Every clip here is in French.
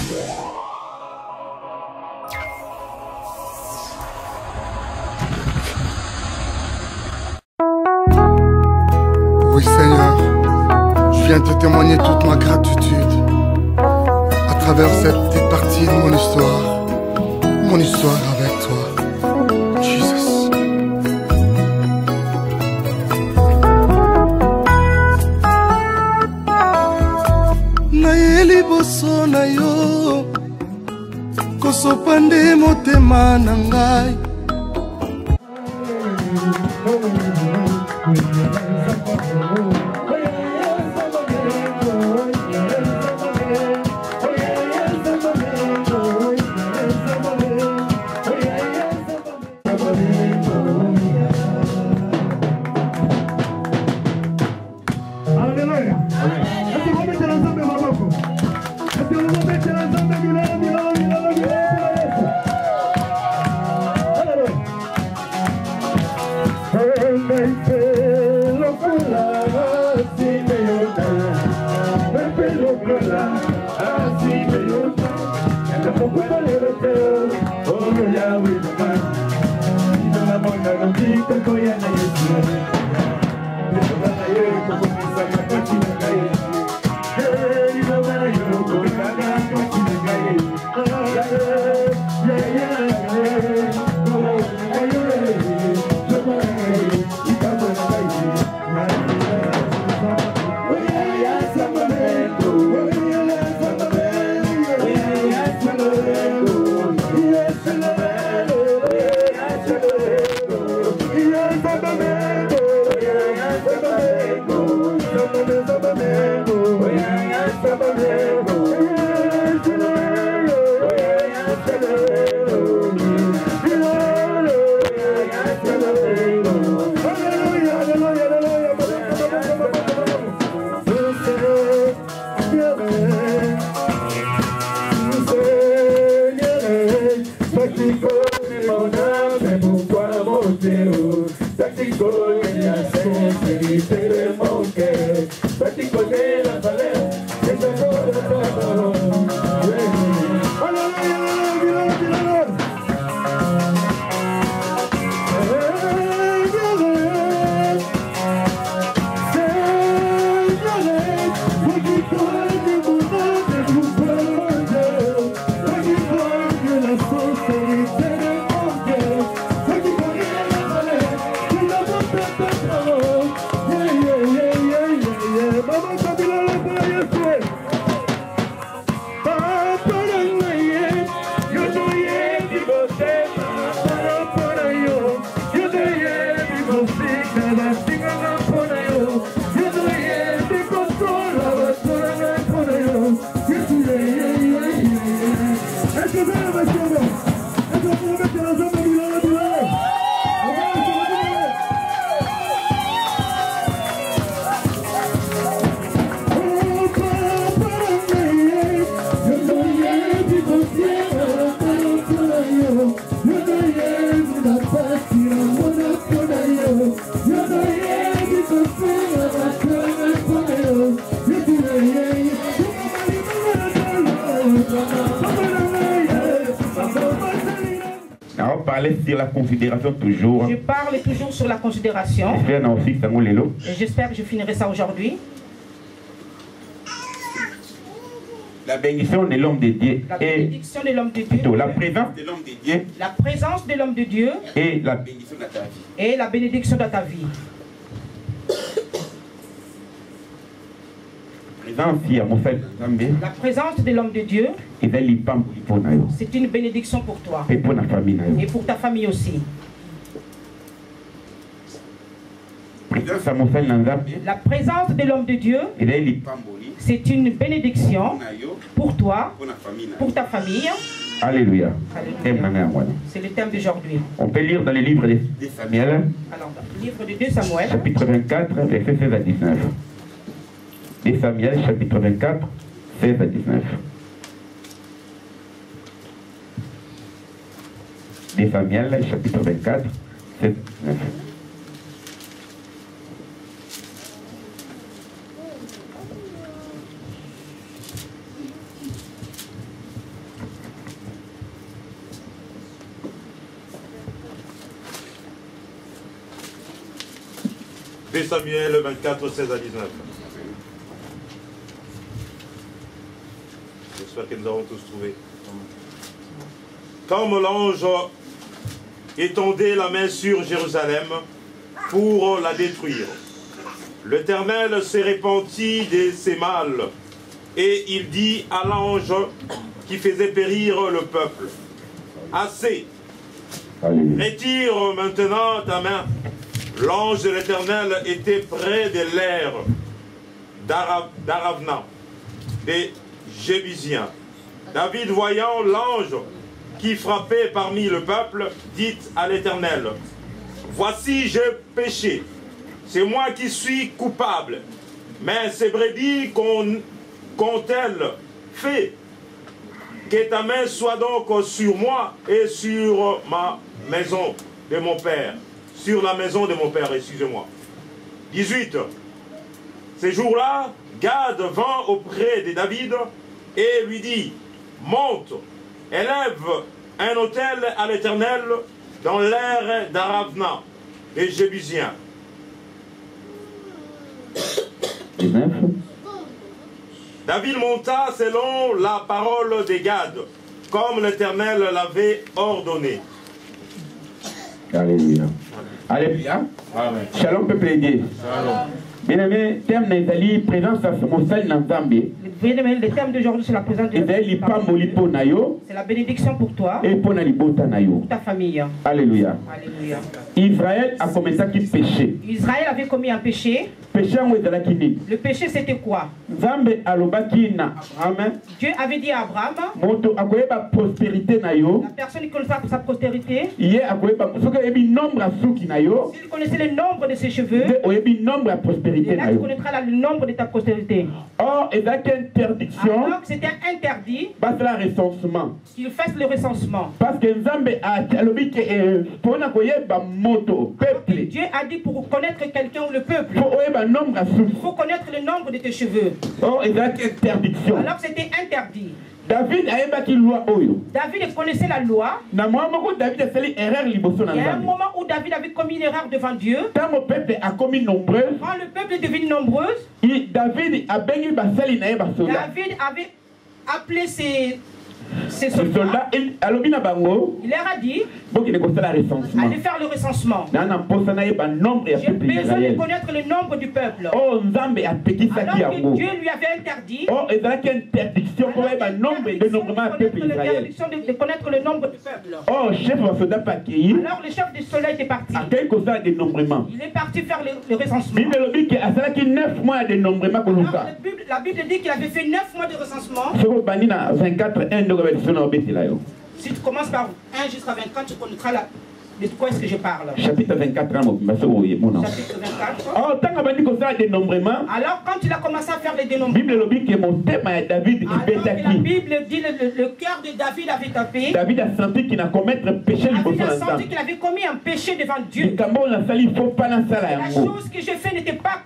Oui Seigneur, je viens te témoigner toute ma gratitude à travers cette petite partie de mon histoire avec toi, Jesus. Nayeli boso na yo, kosopande motema na ngai. Sur la considération toujours. Je parle toujours sur la considération. J'espère que je finirai ça aujourd'hui. La bénédiction de l'homme de Dieu. La bénédiction de l'homme de Dieu. La présence de l'homme de Dieu. La présence de l'homme de Dieu. Et la bénédiction de ta vie. Et la bénédiction de ta vie. La présence de l'homme de Dieu, c'est une bénédiction pour toi et pour ta famille aussi. La présence de l'homme de Dieu, c'est une bénédiction pour toi, pour ta famille. Alléluia. C'est le thème d'aujourd'hui. On peut lire dans les livres de Samuel. Alors, dans le livre de 2 Samuel, chapitre 24, versets 16 à 19. 2 Samuel, chapitre 24, 16 à 19. 2 Samuel, chapitre 24, 16 à 19. 2 Samuel 24, 16 à 19. J'espère que nous avons tous trouvé. Comme l'ange étendait la main sur Jérusalem pour la détruire, l'Éternel s'est repenti de ses mâles et il dit à l'ange qui faisait périr le peuple: assez, retire maintenant ta main. L'ange de l'Éternel était près de l'air d'Aravna, des Jébusiens. David, voyant l'ange qui frappait parmi le peuple, dit à l'Éternel: voici, j'ai péché, c'est moi qui suis coupable, mais ces brebis qu'ont-elles fait? Que ta main soit donc sur moi et sur ma maison de mon père. Sur la maison de mon père, excusez-moi. 18. Ces jours-là, Gad vint auprès de David et lui dit: monte, élève un autel à l'Éternel dans l'air d'Aravna, des Jébusiens. 19. David monta selon la parole de Gad, comme l'Éternel l'avait ordonné. Alléluia. Alléluia. Amen. Shalom, peuple de Dieu. Shalom. Bien-aimé, thème d'Isali, présence à mon salut dans Zambie. Bien-aimé, le thème d'aujourd'hui, c'est la présence de Dieu. C'est la bénédiction pour toi et pour ta famille. Alléluia. Alléluia. Israël a commis ça qui péché. Israël avait commis un péché. Le péché, c'était quoi? Dieu avait dit à Abraham, la personne qui connaissait sa prospérité, s'il connaissait le nombre de ses cheveux, et là tu connaîtras le nombre de ta postérité. Or, interdiction. Alors c'était interdit qu'il fasse le recensement. Parce que Dieu a dit pour connaître quelqu'un ou le peuple, il faut connaître le nombre de tes cheveux. Or, interdiction. Alors c'était interdit. David connaissait la loi. Il y a un moment où David avait commis une erreur devant Dieu. Quand le peuple devient nombreux, David avait appelé ses soldats. Il leur a dit: allez faire le recensement. J'ai besoin de connaître le nombre du peuple. Alors que Dieu lui avait interdit de connaître le nombre du peuple. Alors le chef des soldats était parti. Il est parti faire le recensement. Alors, la Bible dit qu'il avait fait 9 mois de recensement. Si tu commences par 1 jusqu'à 24, tu connaîtras de quoi est-ce que je parle. Chapitre 24. Chapitre 24. Alors quand il a commencé à faire les dénombrements, alors que la Bible dit le cœur de David avait tapé. David a senti qu'il a commis un péché. David a senti qu'il avait commis un péché devant Dieu. La chose que j'ai fait n'était pas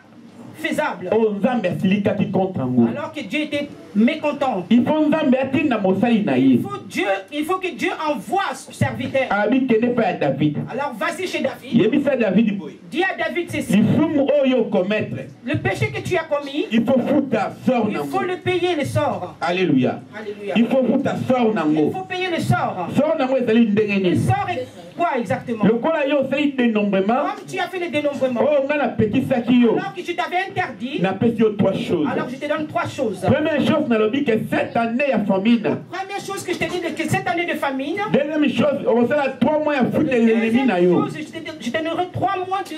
faisable. Alors que Dieu était mécontent. Il faut que Dieu envoie son serviteur. Alors vas-y chez David. Dis à David ceci: le péché que tu as commis, il faut le payer le sort. Alléluia. Alléluia. Il faut payer le sort. Le sort est quoi exactement? Comme tu as fait le dénombrement, alors que je t'avais interdit, alors je te donne 3 choses. Première chose, cette année à famine. Première chose que je te dis, que cette année de famine. Deuxième chose, on va 3 mois à foutre les ennemis. Je te donnerai 3 mois de...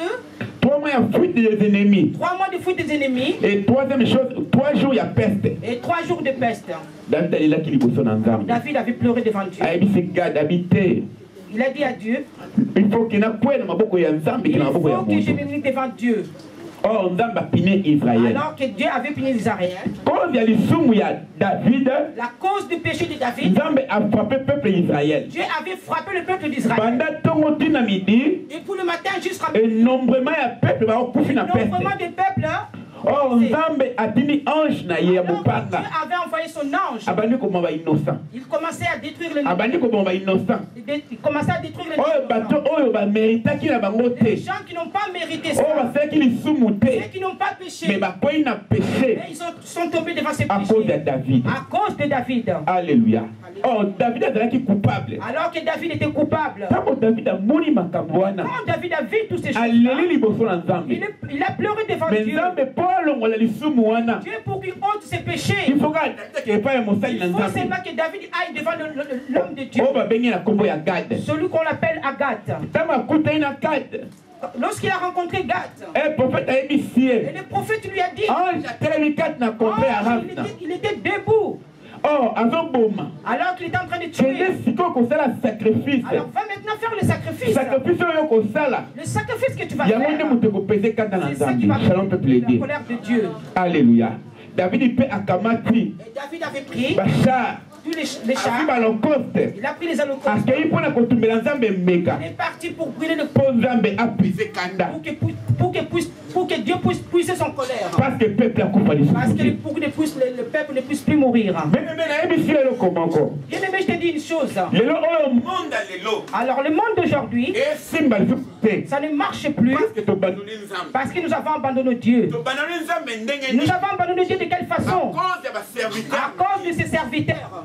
3 mois à fuite des ennemis. 3 mois de fuite des ennemis. Et troisième chose, 3 jours il y a peste. Et 3 jours de peste. David avait pleuré devant Dieu. Il a dit à Dieu: il faut que je me mette devant Dieu. Oh, alors que Dieu avait puni Israël, David, la cause du péché de David, a frappé le peuple d'Israël. Dieu avait frappé le peuple d'Israël. Et pour le matin jusqu'à énormément de peuples, Oh, Nzambe atini ange na ye mupanga. Dieu avait envoyé son ange. Abandi ko mba innocent. Il commençait à détruire les Abandi ko mba innocent. Il commençait à détruire les Oh, bato oyo ba mérita ki na bango te. Les gens qui n'ont pas mérité ça. Oh, ba fait ki lisumu te. Ceux qui n'ont pas péché. Mais ba koyi na péché. Mais ils sont tombés devant ces péchés. À cause de David. À cause de David. Alléluia. Oh, David est coupable. Alors que David était coupable. Quand David a mouru makamboana. Quand David a vu tous ces choses. Il a pleuré devant mais Dieu. Dieu pour qu'il ôte ses péchés. Il faut seulement que David aille devant l'homme de Dieu. Celui qu'on appelle Agathe. Lorsqu'il a rencontré Gad, et le prophète lui a dit, il était debout. Oh, alors qu'il était en train de tuer. Alors va maintenant faire le sacrifice. Le sacrifice que tu vas faire. C'est ça qui va faire la colère de Dieu. Alléluia. David avait pris tous les chars. Il a pris les holocaustes. Il est parti pour brûler le pour que Dieu puisse puiser son colère. Parce que le peuple ne puisse plus mourir. Bien aimé, je te dis une chose. Alors le monde d'aujourd'hui, ça ne marche plus parce que nous avons abandonné Dieu. Nous avons abandonné Dieu de quelle façon? À cause de ses serviteurs.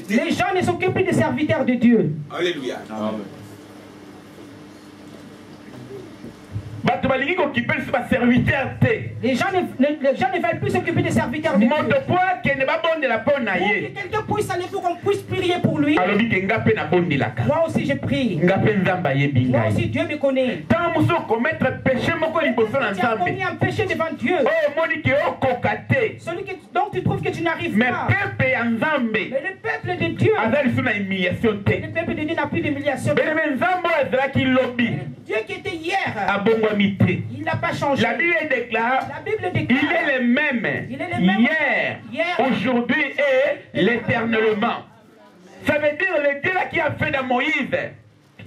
Les gens ne s'occupent plus des serviteurs de Dieu. Alléluia. Les gens ne veulent plus s'occuper des serviteurs de Dieu. Pour que quelqu'un puisse aller pour qu'on puisse prier pour lui. Moi aussi je prie. Moi aussi Dieu me connaît. Tu as commis un péché devant Dieu. Celui dont tu trouves que tu n'arrives pas. Mais le peuple de Dieu. Le peuple de Dieu n'a plus d'humiliation. Dieu qui était hier. Il n'a pas changé. La Bible déclare, il est le même hier, aujourd'hui et l'éternellement. Ça veut dire le Dieu là qui a fait dans Moïse,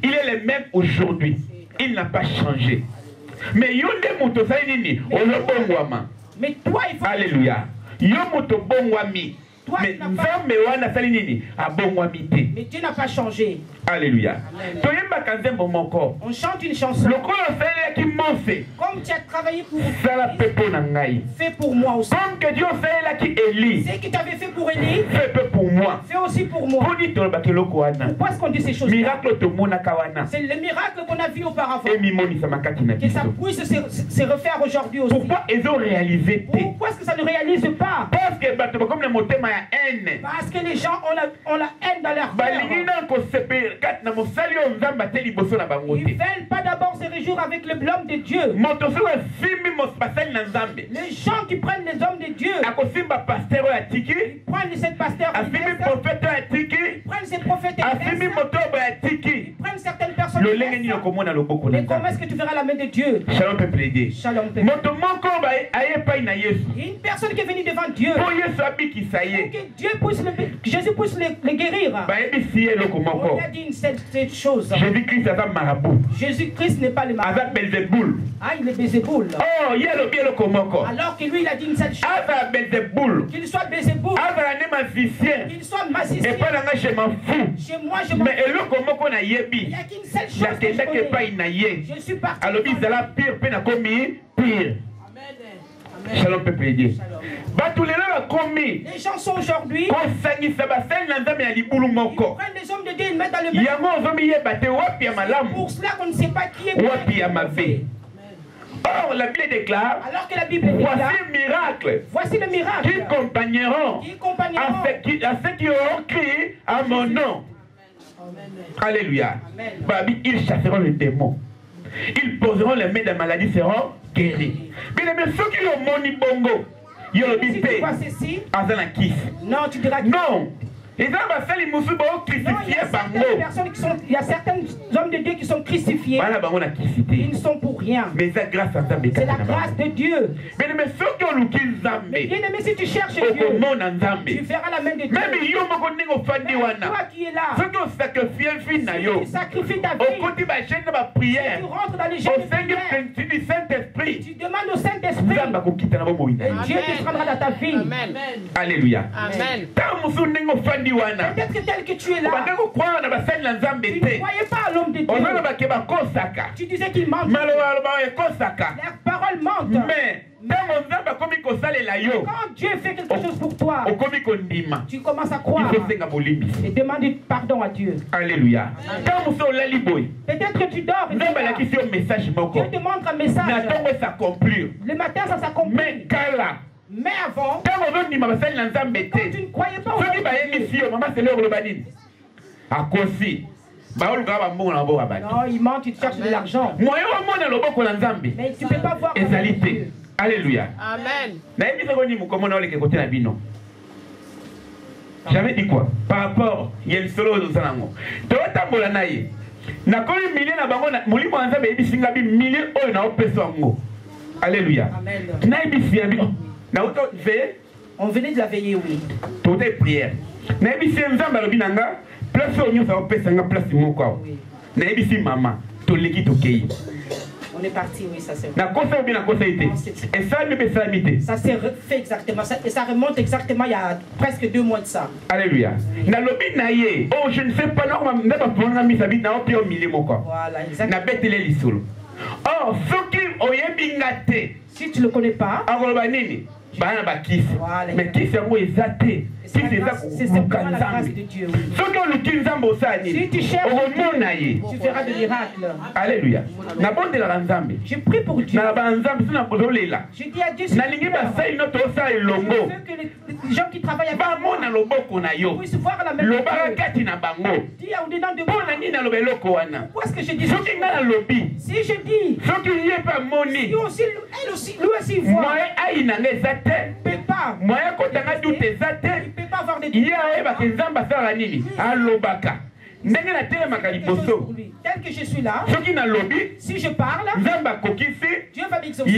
il est le même aujourd'hui. Il n'a pas changé. Mais Yonde Mouto Saïdini, mais toi il faut. Alléluia. Yomoto Bongwami. Mais Dieu n'a pas changé. Alléluia. On chante une chanson. Comme tu as travaillé pour fais pour moi aussi. Comme que Dieu fait Élie. Ce que tu avais fait pour Élie, fais pour moi. Fais aussi pour moi. Pourquoi est-ce qu'on dit ces choses? C'est le miracle qu'on a vu auparavant. Que ça puisse se refaire aujourd'hui aussi. Pourquoi ils ont réalisé? Pourquoi est-ce que ça ne réalise pas? Parce que les gens ont la haine dans leur cœur. Ils ne veulent pas d'abord se réjouir avec l'homme de Dieu. Les gens qui prennent les hommes de Dieu, ils prennent cette pasteur, ils prennent ces prophètes, ils prennent certaines personnes. Mais comment est-ce que tu verras la main de Dieu? Shalom peuple. Shalom peuple. Une personne qui est venue devant Dieu, que Dieu puisse Jésus puisse les guérir. On a dit cette chose. Jésus-Christ n'est pas le marabout. Ah, il est Bézéboul. Oh, il y a le bien le comoko. Alors que lui, il a dit une seule chose. Qu'il soit Bézéboul. Qu'il soit magicien. Et pas dans chez m'en fous. Chez moi, je m'en fous. Mais le comoko na yebi. Il n'y a qu'une seule chose que je connais. Je suis parti. Alors, il a pire, peine à commis, pire. Shalom peuple de Dieu. Les gens sont aujourd'hui. Ils prennent les hommes de Dieu, ils mettent dans le même. Pour cela qu'on ne sait pas qui est. Or, la Bible déclare, alors que la Bible déclare, voici le miracle qui accompagneront à ceux qui auront crié à mon nom. Alléluia. Babi, ils chasseront les démons. Ils poseront les mains des maladies, seront guéris. Mais ceux qui ont moni bongo, si tu vois ceci, non, tu diras que non. Il y a certains hommes de Dieu qui sont crucifiés. Ils ne sont pour rien. C'est la grâce de Dieu. Mais bien aimé, si tu cherches Dieu, tu verras la main de Dieu. Même toi qui es là, tu sacrifies ta vie, tu rentres dans les chaînes de prière, tu demandes au Saint-Esprit, Dieu te prendra dans ta vie. Amen. Alléluia. Amen. Peut-être que tel que tu es là, tu ne croyais pas à l'homme de Dieu. Tu disais qu'il ment. La parole mente. Mais quand Dieu fait quelque chose pour toi, tu commences à croire et demander pardon à Dieu. Alléluia. Peut-être que tu dors et Dieu te montre un message. Le matin, ça s'accomplit. Mais avant, quand tu ne croyais pas au Dieu, non, il ment, tu cherches de l'argent. Mais tu ne peux pas voir. Alléluia. Amen. J'avais dit quoi? Par rapport, il y a une solo de Sanango. Alléluia. On venait de la veiller, oui. Tout est prière. On est parti, oui, ça c'est vrai. Ça s'est fait exactement. Et ça remonte exactement il y a presque 2 mois de ça. Alléluia. Oh, je ne sais pas, voilà, exactement. Oh, si tu ne le connais pas, voilà. Mais qui c'est simplement la grâce de Dieu. Si tu cherches Dieu, tu feras des miracles. Alléluia. Je prie pour Dieu. Je dis à Dieu, je veux que les gens qui travaillent avec moi puissent voir la même chose. Dis au-dedans de moi. Pourquoi est-ce que je dis ça? Si je dis, lui aussi voit. Il ne peut pas. Il ne peut pas avoir des doutes. Tel que je suis là, si je parle, Dieu va m'exaucer.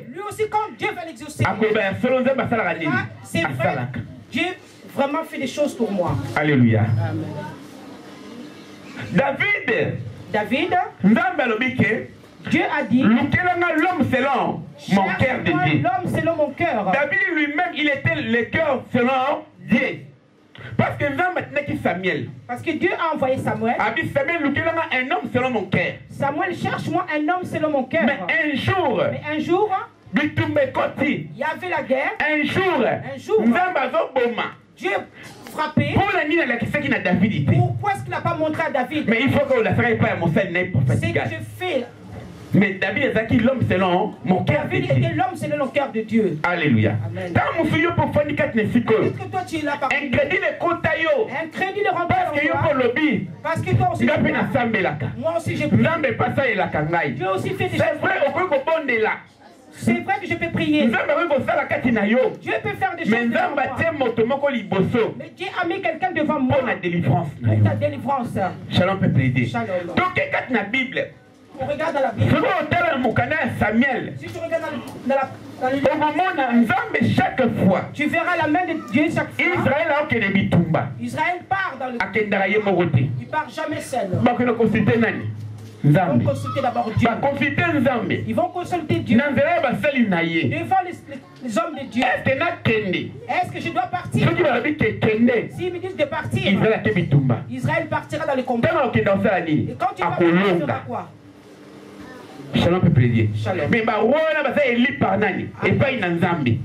Lui aussi, quand Dieu va l'exaucer, c'est vrai, Dieu vraiment fait des choses pour moi. Alléluia. Amen. David, Dieu a dit, l'homme selon mon cœur de Dieu. L'homme selon mon cœur. David lui-même, il était le cœur selon Dieu. Parce que Samuel. Parce que Dieu a envoyé Samuel. Un homme selon mon cœur. Samuel cherche moi un homme selon mon cœur. Mais un jour, il y avait la guerre. Un jour, Dieu frappé. Pourquoi est-ce qu'il n'a pas montré à David? Mais il faut que la fasse pas à mon sein. C'est que je fais. Mais David est l'homme selon mon cœur. David était l'homme selon le cœur de Dieu. Alléluia. Peut-être que toi tu es là par un crédit le rempart. Parce que toi aussi. Moi aussi je prie. Dieu aussi fait des choses. C'est vrai que je peux prier. Dieu peut faire des choses devant moi. Mais Dieu a mis quelqu'un devant moi pour ta délivrance. Shalom peut plaider. Shalom. Donc, quand la Bible, on regarde dans la Bible. Si tu regardes dans le livre, chaque fois, tu verras la main de Dieu chaque fois. Israël part dans le. Il part jamais seul. Ils vont consulter d'abord Dieu. Ils vont consulter Dieu. Devant les hommes de Dieu. Est-ce que je dois partir? S'ils me disent de partir, Israël partira dans le combat. Et quand tu vas partir, tu feras quoi? Shalom peut plaider. Mais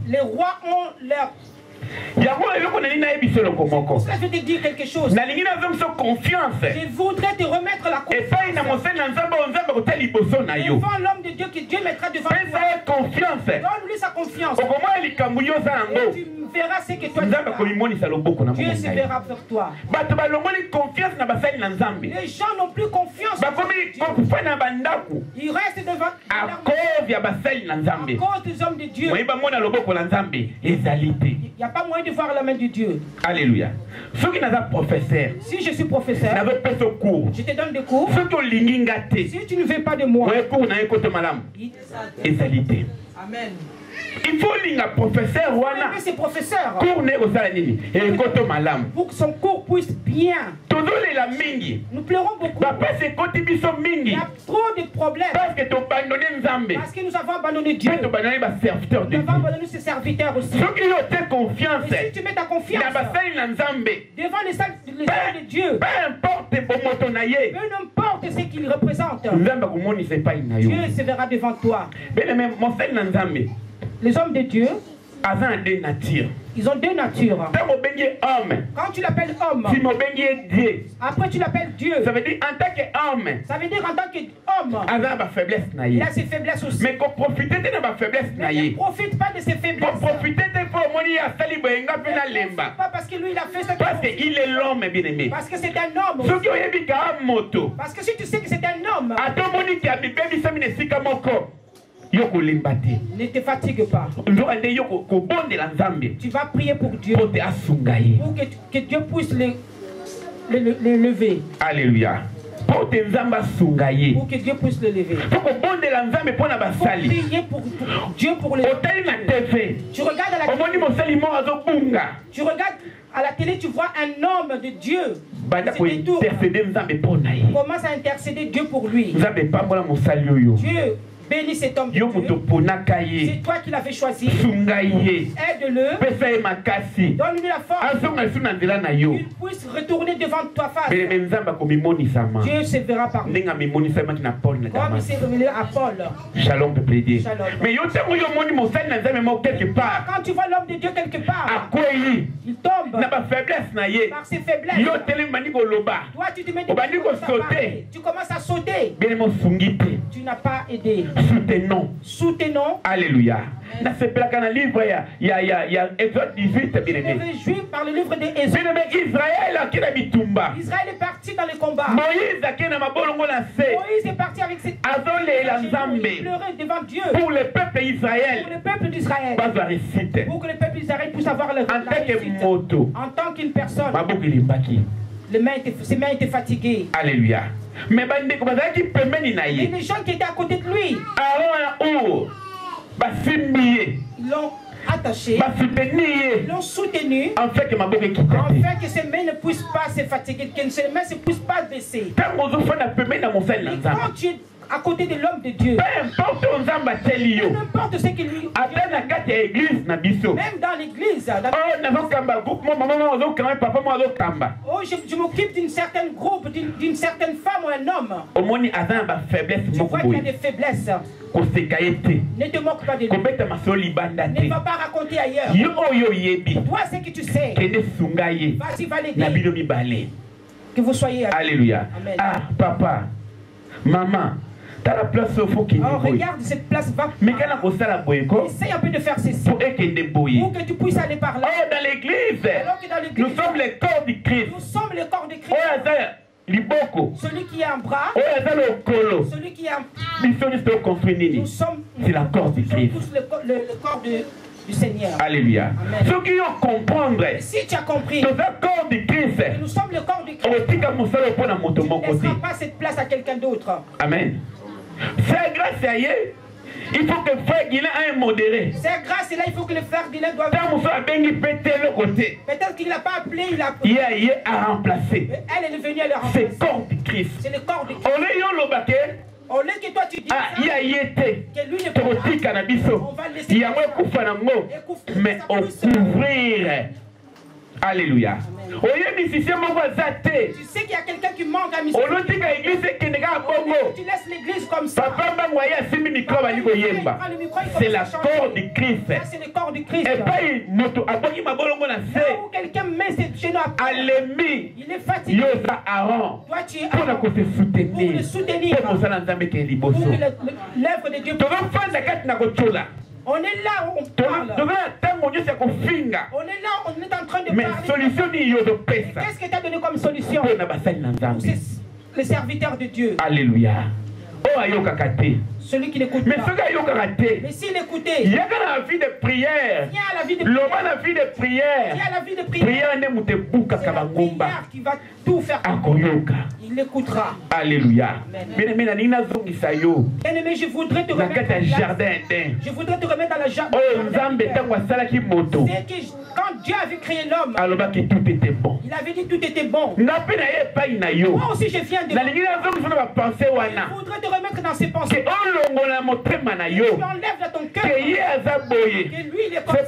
les rois ont leur. Ça, je vais te dire quelque chose. Je voudrais te remettre la confiance devant l'homme de Dieu que Dieu mettra devant toi. Donne-lui sa confiance. Et tu verras ce que toi tu feras. Dieu se verra pour toi. Les gens n'ont plus confiance en Dieu. Ils restent devant à cause des hommes de Dieu. Il n'y a pas moyen de voir la main de Dieu. Alléluia. Si je suis professeur, je te donne des cours. Si tu ne veux pas de moi, Amen. Il faut que professeur ces professeurs pour que son cours puisse bien. Nous pleurons beaucoup. Il y a trop de problèmes. Parce que nous avons abandonné Dieu. Nous avons abandonné ses serviteurs aussi. Et si tu mets ta confiance devant les hommes de Dieu, peu n'importe ce qu'ils représentent, Dieu se verra devant toi. Les hommes de Dieu, ils ont deux natures. Quand tu l'appelles homme, après tu l'appelles Dieu. Ça veut dire en tant qu'homme. Ça veut dire en tant qu'homme. Il a ses faiblesses aussi. Mais qu'on profite de ma faiblesse. Mais ne profite pas de ses faiblesses. Pas parce que lui il a fait ça. Parce qu'il est l'homme bien aimé. Parce que c'est un homme. Parce que si tu sais que c'est un homme, ne te fatigue pas. Tu vas prier pour Dieu. Pour que Dieu puisse le lever. Alléluia. Pour que Dieu puisse le lever. Pour prier pour Dieu pour le lever. Tu regardes à la télé. Tu regardes à la télé, tu vois un homme de Dieu. Commence à intercéder Dieu pour lui. Dieu bénis cet homme de Dieu. C'est toi qui l'avais choisi. Aide-le. Donne-lui la force. Qu'il puisse retourner devant ta face. Dieu se verra par lui. Comme il s'est révélé à Paul. Shalom peut plaider. Mais quand tu vois l'homme de Dieu quelque part, il tombe par ses faiblesses. Toi tu te mets tu commences à sauter. Tu n'as pas aidé. Soutenons. Alléluia. Dans ce livre, il y a Exode 18. Je me réjouis par le livre d'Exode. Israël est parti dans le combat. Moïse est parti avec ses il pleurait devant Dieu. Pour le peuple d'Israël. Pour que le peuple d'Israël puisse avoir la réussite. En tant qu'une personne. Ses mains étaient fatiguées. Alléluia. Mais les gens qui étaient à côté de lui, ils l'ont attaché, ils l'ont soutenu, afin que ses mains ne puissent pas se fatiguer, que ses mains ne puissent pas baisser. Et quand tu es à côté de l'homme de Dieu, n'importe ce qu'il lui même dans l'église, je m'occupe d'une certaine groupe, d'une certaine femme ou un homme. Tu vois qu'il y a des faiblesses. Ne te moque pas de lui. Ne va pas raconter ailleurs. Toi, ce que tu sais, vas-y, va l'aider. Que vous soyez. Alléluia. Amen. Ah, papa, maman. La place regarde cette place, va. Essaye un peu de faire ceci pour que tu puisses aller par là. Dans l'église, nous sommes les corps du Christ. Nous sommes les corps de Christ. Celui qui a un bras, celui qui a un... Nous sommes tous le corps du Seigneur. Alléluia. Ceux qui ont comprendre, si tu as compris, nous sommes le corps du Christ, tu ne laisseras pas cette place à quelqu'un d'autre. Amen. C'est grâce à Dieu. Il faut que frère Guilain ait un modéré. C'est grâce à là, il faut que le frère Guilain doit... Peut-être qu'il n'a pas appelé, il a... Il a remplacé. Elle est venue à le remplacer. C'est le corps du Christ. C'est le corps du Christ. Au lieu que toi tu dis ça, que lui ne peut pas, on va laisser, mais on couvrir. Alléluia. Tu sais qu'il y a quelqu'un qui manque à mission. Tu laisses l'église comme ça. C'est la corps du Christ. C'est le corps du Christ. Et pas où quelqu'un met ses genoux à terre. Il est fatigué. Toi tu es pour le soutenir. Pour que l'œuvre de Dieu. On est là, on parle. On est là, on est en train de parler. Qu'est-ce que tu as donné comme solution? Le serviteur de Dieu. Alléluia. Celui qui n'écoute pas. Mais s'il écoutait, il y a la vie de prière. Il y a la vie de prière. Il y a la vie de prière. C'est la prière qui va tout faire. Il l'écoutera. Alléluia. Bien-aimé, je voudrais te remettre dans le jardin. Je voudrais te remettre dans le jardin. C'est que quand Dieu avait créé l'homme, il avait dit tout était bon. Moi aussi je viens de je voudrais te remettre dans ses pensées. Tu enlèves dans ton cœur que lui il est comme ça.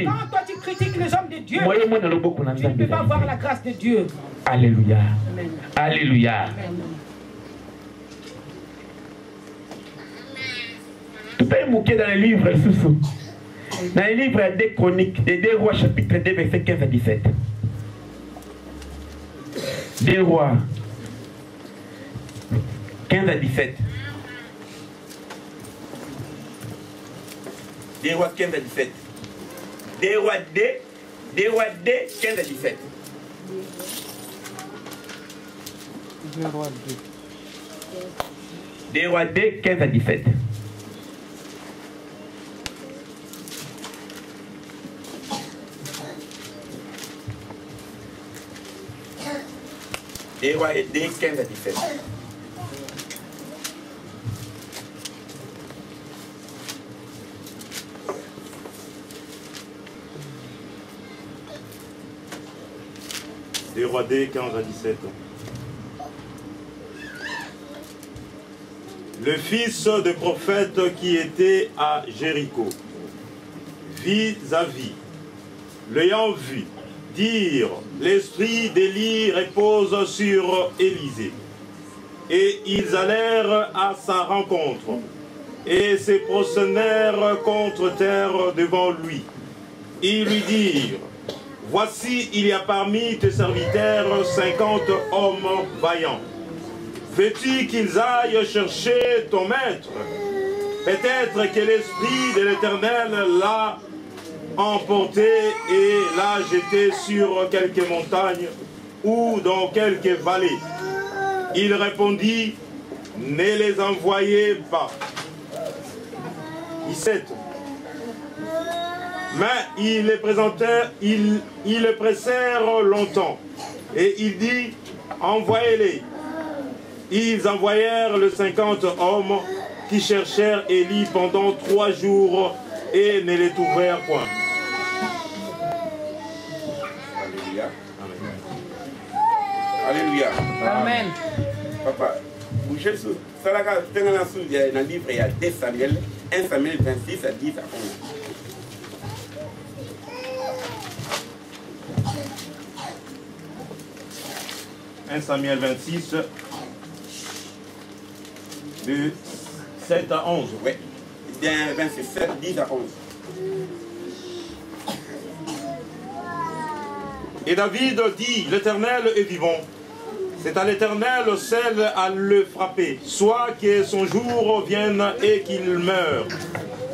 Quand toi tu critiques les hommes de Dieu, tu ne peux pas voir la grâce de Dieu. Alléluia. Amen. Alléluia. Tout est mouqué dans le livre sous. Dans le livre des Chroniques, des 2 Rois, chapitre 2, verset 15 à 17. 2 Rois, 15 à 17. 2 Rois 15 à 17. 2 Rois 2, 15 à 17. 2 Rois 2, 15 à 17. Des rois 2, 15 à 17. Des rois 2, 15 à 17. Le fils de prophète qui était à Jéricho vit Zavi, l'ayant vu, dire, l'esprit d'Élie repose sur Élisée. Et ils allèrent à sa rencontre, et se prosternèrent contre terre devant lui. Ils lui dirent, voici, il y a parmi tes serviteurs 50 hommes vaillants. Veux-tu qu'ils aillent chercher ton maître? Peut-être que l'esprit de l'Éternel l'a emporté et l'a jeté sur quelques montagnes ou dans quelques vallées. Il répondit, ne les envoyez pas. 17. Mais il les pressèrent longtemps. Et il dit, envoyez-les. Ils envoyèrent les 50 hommes qui cherchèrent Élie pendant 3 jours et ne les trouvèrent point. Alléluia. Alléluia. Amen. Papa, vous cherchez ça là dans le livre, il y a 2 Samuel, 1 Samuel 26 à 10 à 11. « 1 Samuel 26, de 7 à 11. » Oui. 27, 10 à 11. Et David dit, l'Éternel est vivant. C'est à l'Éternel seul à le frapper. Soit que son jour vienne et qu'il meure.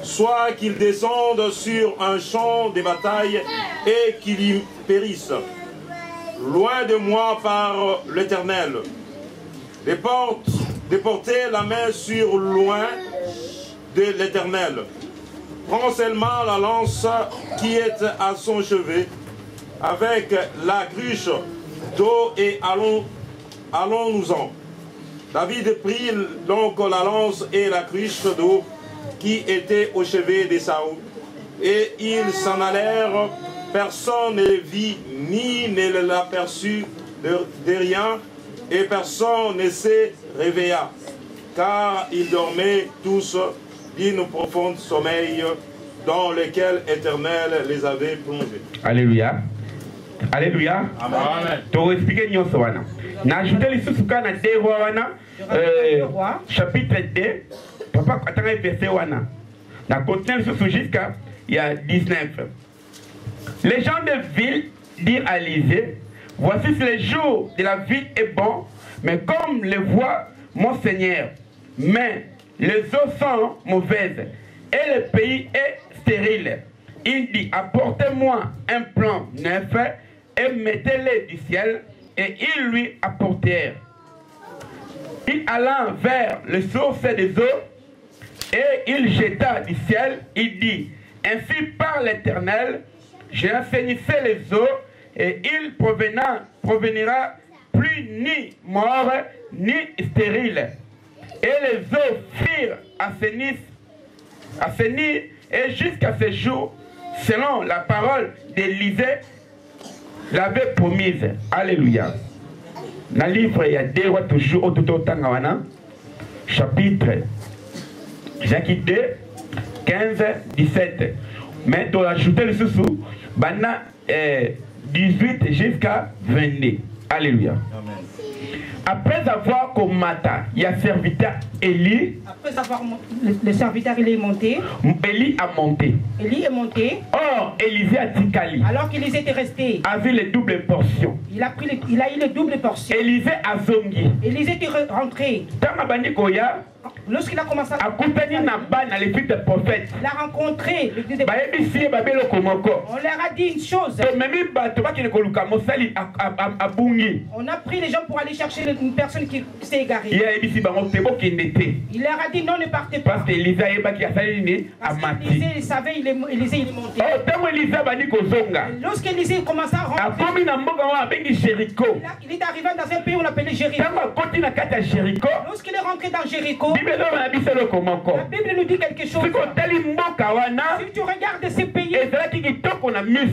Soit qu'il descende sur un champ de bataille et qu'il y périsse. Loin de moi par l'Éternel. De porter la main sur loin de l'Éternel. Prends seulement la lance qui est à son chevet, avec la cruche d'eau et allons-nous-en. David prit donc la lance et la cruche d'eau qui étaient au chevet de Saül, et ils s'en allèrent. Personne ne les vit ni ne l'aperçut de rien, et personne ne se réveilla, car ils dormaient tous d'un profond sommeil dans lequel l'Éternel les avait plongés. Alléluia. Alléluia. Amen. Tu vas expliquer nous ça. Na ajouté les sous-cas dans 2 Rois, chapitre 2, papa attends verset wana. Na continue jusqu'à il y a 19. Les gens de ville dirent à Élisée, voici si le jour de la ville est bon, mais comme le voit mon Seigneur, mais les eaux sont mauvaises. et le pays est stérile. Il dit, apportez-moi un plan neuf et mettez-le du ciel, et ils lui apportèrent. Il alla vers les sources des eaux, et il jeta du ciel, il dit, ainsi par l'Éternel, j'assainissais les eaux, et il provenira plus ni mort, ni stérile. Et les eaux firent assainir, et jusqu'à ce jour, selon la parole d'Élisée, l'avait promise. Alléluia. Dans le livre, il y a deux rois toujours au tout Tangawana, chapitre Jacques 2, 15, 17. Mais tu as ajouté le sous-sous, 18 jusqu'à 22. Alléluia. Amen. Après avoir combattu, il y a serviteur Élie. Après avoir le serviteur Élie est monté. Élie a monté. Élie est monté. Or, Élisée a Tikali. Alors qu'Élisée était resté. A vu les doubles portions. Il a eu les doubles portions. Élisée a zongi. Élisée était rentré. Lorsqu'il a commencé à il a rencontré le Dieu des prophètes. On leur a dit une chose. On a pris les gens pour aller chercher une personne qui s'est égarée. Il leur a dit non, ne partez pas. Parce qu'Élisée savait, Élisée il est monté. Lorsqu'Élisée commença à rentrer, il est arrivé dans un pays où on appelait Jéricho. Lorsqu'il est rentré dans Jéricho, la Bible nous dit quelque chose. Si tu regardes ces pays,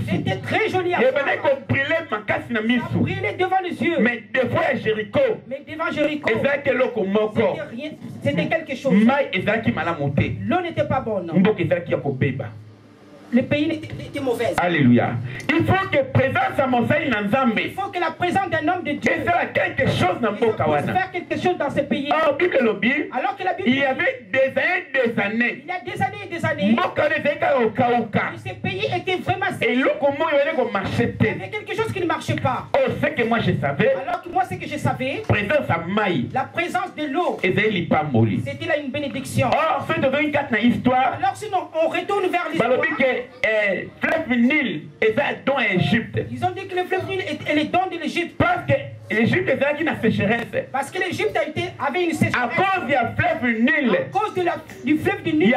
c'était très joli à voir. Ça brillait devant les yeux. Mais devant Jéricho, c'était quelque chose. L'eau n'était pas bonne. Le pays était mauvais. Alléluia. Il faut que présence à Mosaï Nanzambe. Il faut que la présence d'un homme de Dieu fasse quelque chose dans faire quelque chose dans ce pays. Alors que la Bible, il y avait des années. Il y a des années et des années. Ce pays était vraiment et il y avait quelque chose qui ne marchait pas. Oh, ce que moi je savais. Alors que moi ce que je savais. Présence à Maï. La présence de l'eau. C'était là une bénédiction. Or, c'est devenu une carte dans l'histoire. Alors sinon, on retourne vers l'histoire. Fleuve Nil est dans l'Égypte. Ils ont dit que le fleuve Nil est le don de l'Égypte. Parce que l'Égypte est une sécheresse. Parce que l'Égypte avait une sécheresse. À cause du fleuve Nil. À cause du fleuve du Nil.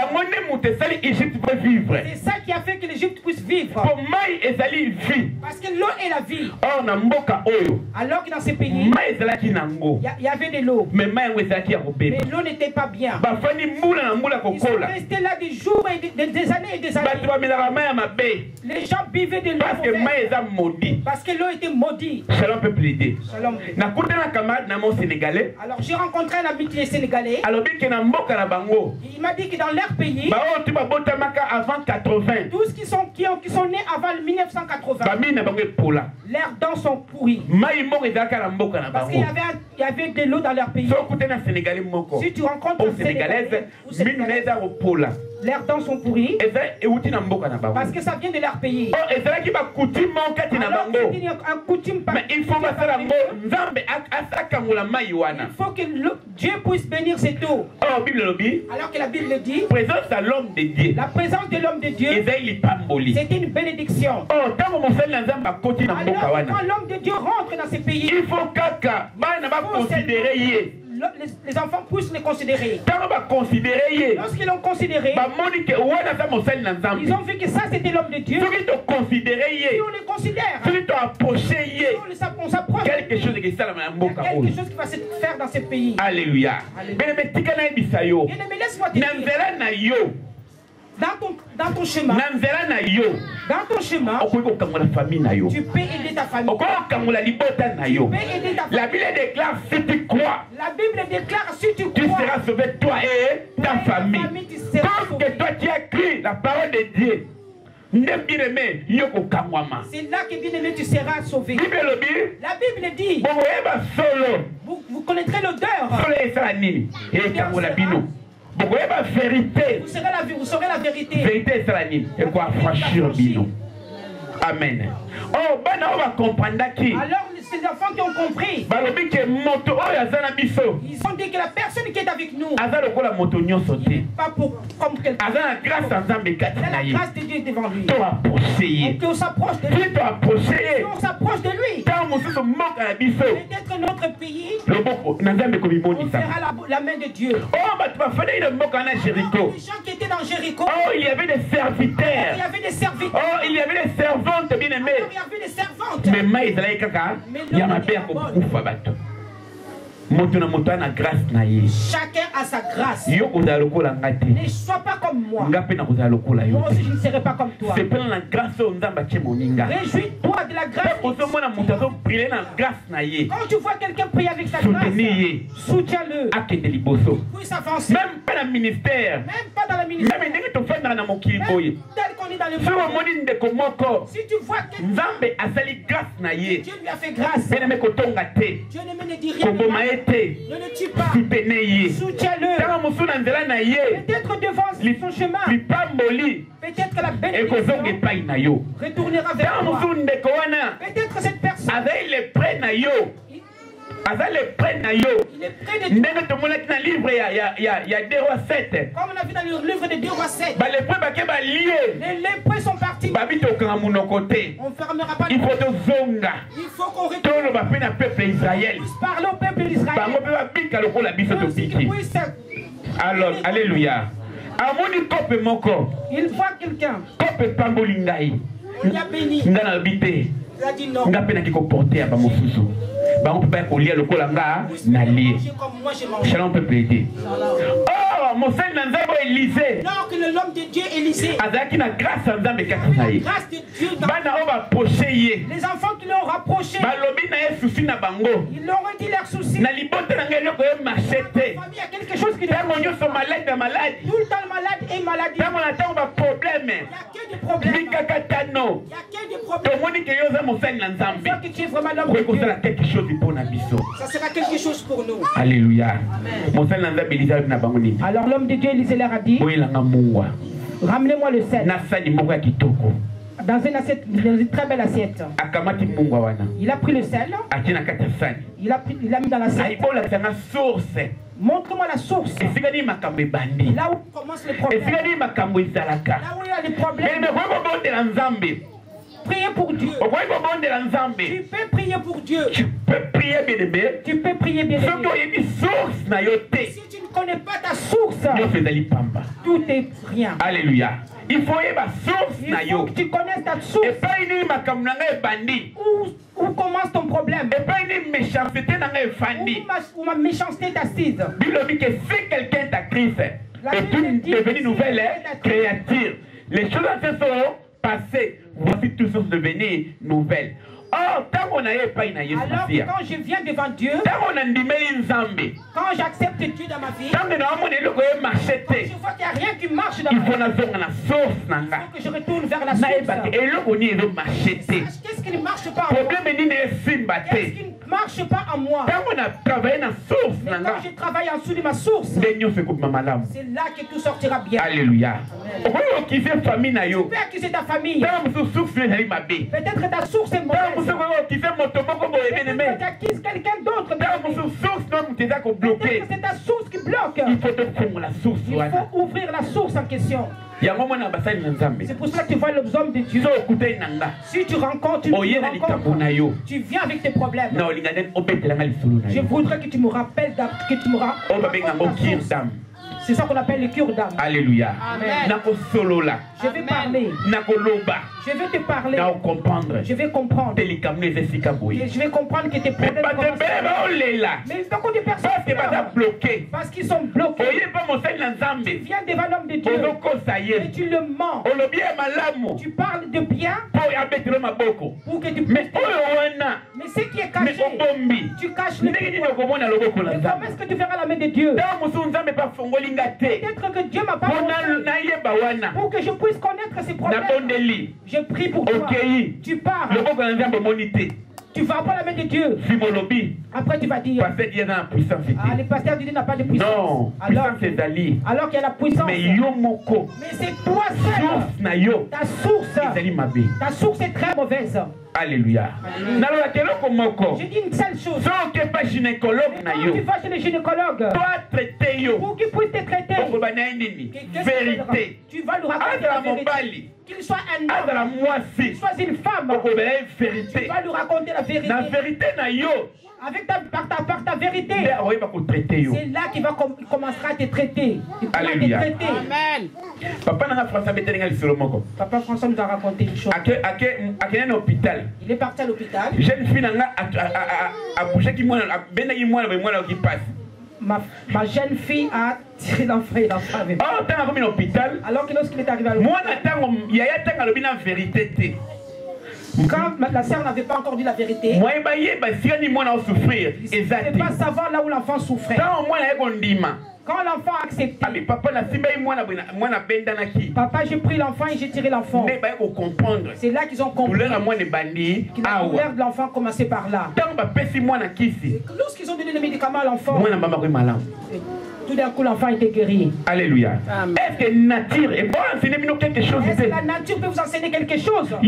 l'Égypte peut vivre. C'est ça qui a fait que l'Égypte puisse vivre. Pour Maï ezali vie. Parce que l'eau est la vie. Oh na mboka oyo. Alors que dans ces pays, Maï ezalaki nango. Il y avait de l'eau. Mais Maï ezalaki ya kobeba. Mais l'eau n'était pas bien. Bafani mbula na mbula kokola. Ils sont restés là des jours et des années et des années. Les gens buvaient de l'eau. Parce que Maï ezali maudit. Parce que l'eau était maudite. Shalom peuple idée. Shalom. Na kutana camarade na mon sénégalais. Alors j'ai rencontré un ami qui est sénégalais. Alors bien que na mboka na bango. Il m'a dit que dans leur pays, ba o tu ba botamaka avant 80. Tous qui sont nés avant 1980. Ba mina bango pola. Leurs dents sont pourries. Maï mo ezaka na mboka na bango. Parce qu'il y avait de l'eau dans leur pays. So kutana sénégalais moko. Si tu rencontres un sénégalais, minuneza au pola. Leurs dents sont pourries. Parce que ça vient de leur pays. Alors, un coutume mais il faut que Dieu puisse bénir cette eau. Alors que la Bible dit, présence à l'homme de Dieu. La présence de l'homme de Dieu, c'est une bénédiction. Alors, quand l'homme de Dieu rentre dans ces pays, il faut considérer. Les enfants puissent les considérer. Lorsqu'ils l'ont considéré, ils ont vu que ça c'était l'homme de Dieu. Si on le considère, on s'approche. Quelque chose qui va se faire dans ce pays. Alléluia. Laisse-moi te dire. Dans ton chemin, tu peux aider ta famille. La Bible déclare si tu crois, tu seras sauvé toi et ta famille. Comme que toi tu as cru la parole de Dieu. C'est là que bien aimé tu seras sauvé. La Bible dit, vous connaîtrez l'odeur. Vous saurez la vérité. Vérité c'est la nuit. Et quoi franchir bino. Amen. Oh, ben on va comprendre qui. Alors ces enfants qui ont compris. Ils ont dit que la personne qui est avec nous n'est pas comme quelqu'un. Il a la grâce de Dieu devant lui. Et qu'on s'approche de lui. Si on s'approche de lui. Peut-être notre pays verra la main de Dieu. Les gens qui étaient dans Jéricho. Il y avait des serviteurs. Il y avait des serviteurs. Il y avait des servantes, bien aimées. Il y avait des servantes. Mais il y a ma père qui chacun a sa grâce. Ne sois pas comme moi. Moi aussi je ne serai pas comme toi. Réjouis-toi de la grâce. Quand tu vois quelqu'un prier avec sa grâce, soutiens-le. Puis s'avancer. Même pas dans le ministère. Même pas dans le ministère. Même tel qu'on est dans le monde. Si tu vois quelqu'un, Dieu lui a fait grâce. Dieu ne me dit rien. Ne le tue pas. Soutiens-le. Peut-être devant son chemin. Peut-être que la bénédiction retournera vers toi. Peut-être cette personne. Il est près de comme on a vu dans le livre de 2 rois 7. Les lépreux sont partis. On ne fermera pas. Il faut qu'on retourne. Parle au peuple d'Israël. Alors, alléluia. Il voit quelqu'un. On l'a béni. Il a dit non. Shalom peut plaider. Oh, mon Seigneur Élisée. Alors que l'homme de Dieu Élisée. La grâce de Dieu. Les enfants qui l'ont rapproché. Ils leur ont dit leurs soucis. Il y a quelque chose qui ne va pas. Tout le temps malade et maladie. Il n'y a que des problèmes. Il n'y a que des problèmes. Il faut que tu es vraiment l'homme de Dieu. Ça sera quelque chose pour nous. Alléluia. Alors l'homme de Dieu Élisée leur a dit, ramenez-moi le sel. Dans une très belle assiette. Il a pris le sel. Il l'a mis dans l'assiette. Montre-moi la source. Là où commence le problème. Là où il y a les problèmes. Priez pour Dieu. Tu peux prier pour Dieu. Tu peux prier bien aimé. Tu peux prier bien aimé. Si tu ne connais pas ta source, tout est rien. Alléluia. Il faut que tu connaisses ta source. Où commence ton problème? Où ma méchanceté est assise. Si quelqu'un t'a crise, est devenu nouvelle créature. Les choses sont passées. Voici tout ça devenir nouvelle. Oh, alors quand je viens devant Dieu, quand j'accepte Dieu dans ma vie, quand je vois qu'il n'y a rien qui marche dans ma vie, il faut que je retourne vers la source. Qu'est-ce qui ne marche pas en moi? Qu'est-ce qui ne marche pas en moi? Mais quand je travaille en dessous de ma source, c'est là que tout sortira bien. Alléluia. Tu peux accuser ta famille. Peut-être ta source est mauvaise. Peut-être tu accuses quelqu'un d'autre. Peut-être que c'est ta source qui bloque. Il faut ouvrir la source en question. C'est pour ça que tu vois l'homme de Dieu. Si tu rencontres tu viens avec tes problèmes. Je voudrais que tu me rappelles que tu me rappelles. C'est ça qu'on appelle le cure d'âme. Alléluia. Je vais parler. Je vais te parler. Je vais comprendre. Je vais comprendre que tes problèmes mais beaucoup de personnes bloquées. Parce qu'ils sont bloqués. Tu viens devant l'homme de Dieu. Et tu le mens. Tu parles de bien pour que tu puisses. Mais ce qui est caché, tu caches le bien. Comment est-ce que tu verras la main de Dieu? Peut-être que Dieu m'a pas montré pour que je puisse connaître ces problèmes. Je prie pour toi. Tu parles. tu vas pas la main de Dieu. Après tu vas dire, le pasteur dit qu'il n'a pas de puissance. Non, alors qu'il y a la puissance. Mais c'est toi seul. Ta source est très mauvaise. Alléluia. Je dis une seule chose. Quand tu vas chez le gynécologue, pour qu'il puisse te traiter, vérité. Tu vas lui raconter la vérité. Qu'il soit un homme, qu'il soit une femme, tu vas lui raconter la vérité. Avec ta vérité, c'est là qu'il va commencer à te traiter. Alléluia. Amen. Papa François nous a raconté une chose. Il est parti à l'hôpital. Jeune fille ma jeune fille a tiré l'enfant et l'enfant avait l'hôpital. Alors que lorsqu'il est arrivé à l'hôpital, quand la sœur n'avait pas encore dit la vérité, il ne pouvait pas savoir là où l'enfant souffrait. Quand l'enfant a accepté, papa, j'ai pris l'enfant et j'ai tiré l'enfant. C'est là qu'ils ont compris que la douleur de l'enfant commençait par là. Lorsqu'ils ont donné le médicament à l'enfant, tout d'un coup, l'enfant était guéri. Alléluia. Est-ce que nature est bonne? Quelque chose. Est-ce que la nature peut vous enseigner quelque chose? Toi,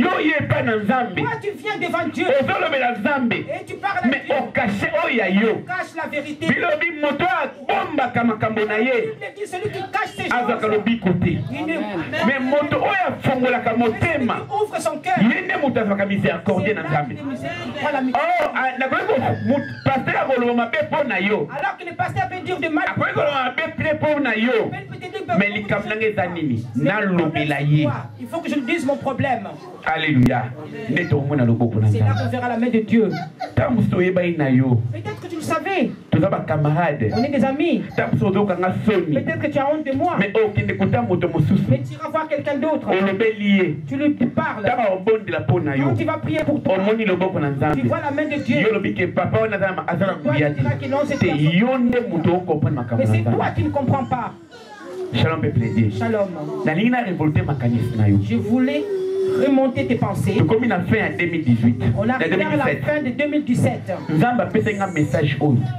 tu viens devant Dieu et tu parles à Dieu. Mais on cache la vérité. Dit celui qui cache ses choses. Mais ouvre son cœur. Alors que le pasteur peut dire de mal. Il faut que je lui dise mon problème. Alléluia. C'est là qu'on verra la main de Dieu. Peut-être que tu le savais. On est des amis. Peut-être que tu as honte de moi. Mais tu iras voir quelqu'un d'autre. Tu lui parles. Quand tu vas prier pour toi, tu vois la main de Dieu. Toi, tu diras que non, c'est toi. Mais c'est toi qui ne comprends pas. Shalom, peuple de Dieu. Shalom. Je voulais remonter tes pensées. Comme il a fait en 2018. On arrive à la fin de 2017.